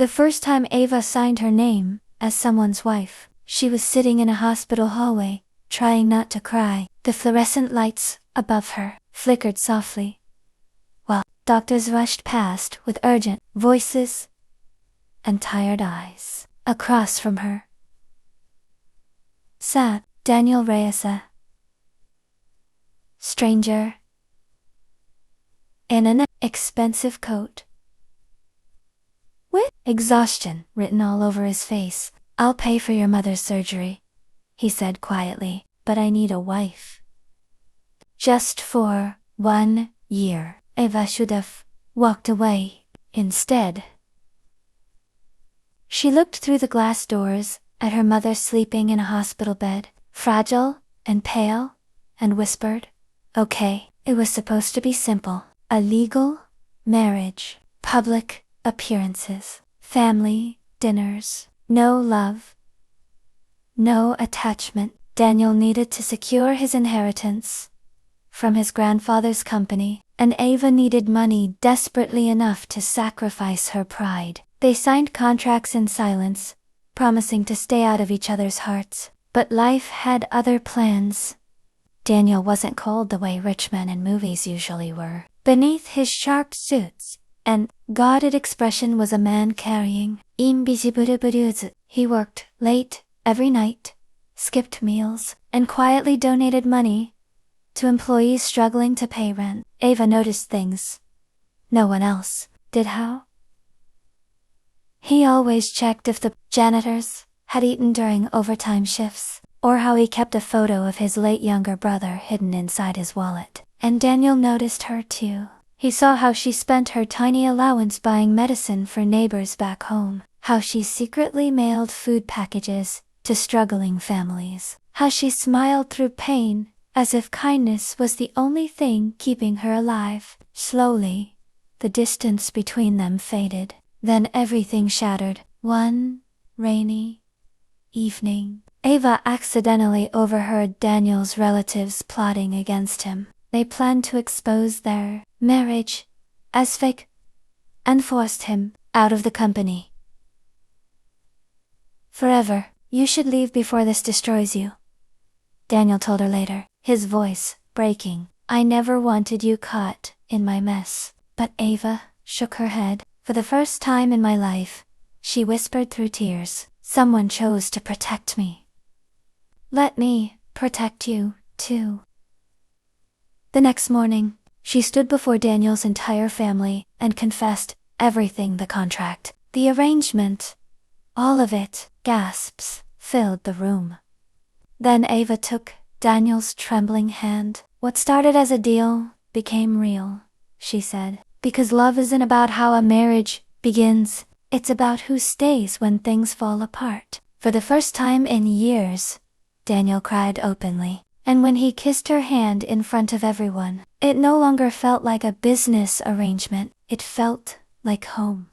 The first time Ava signed her name as someone's wife, she was sitting in a hospital hallway, trying not to cry. The fluorescent lights above her flickered softly, while doctors rushed past with urgent voices and tired eyes. Across from her sat Daniel Reyes, a stranger, in an expensive coat, with exhaustion written all over his face. "I'll pay for your mother's surgery," he said quietly, "but I need a wife." Just for 1 year, Ava should have walked away instead. She looked through the glass doors at her mother sleeping in a hospital bed, fragile and pale, and whispered, "Okay, it was supposed to be simple. A legal marriage, public appearances, family dinners, no love, no attachment." Daniel needed to secure his inheritance from his grandfather's company, and Ava needed money desperately enough to sacrifice her pride. They signed contracts in silence, promising to stay out of each other's hearts. But life had other plans. Daniel wasn't cold the way rich men in movies usually were. Beneath his sharp suits and guarded expression was a man carrying invisible bruises. He worked late every night, skipped meals, and quietly donated money to employees struggling to pay rent. Ava noticed things no one else did. How he always checked if the janitors had eaten during overtime shifts, or how he kept a photo of his late younger brother hidden inside his wallet. And Daniel noticed her too. He saw how she spent her tiny allowance buying medicine for neighbors back home, how she secretly mailed food packages to struggling families, how she smiled through pain as if kindness was the only thing keeping her alive. Slowly, the distance between them faded. Then everything shattered. One rainy evening, Ava accidentally overheard Daniel's relatives plotting against him. They planned to expose their marriage as fake and forced him out of the company. "Forever. You should leave before this destroys you," Daniel told her later, his voice breaking. "I never wanted you caught in my mess." But Ava shook her head. "For the first time in my life," she whispered through tears, "someone chose to protect me. Let me protect you, too." The next morning, she stood before Daniel's entire family and confessed everything: the contract, the arrangement, all of it. Gasps filled the room. Then Ava took Daniel's trembling hand. "What started as a deal became real," she said. "Because love isn't about how a marriage begins, it's about who stays when things fall apart." For the first time in years, Daniel cried openly. And when he kissed her hand in front of everyone, it no longer felt like a business arrangement, it felt like home.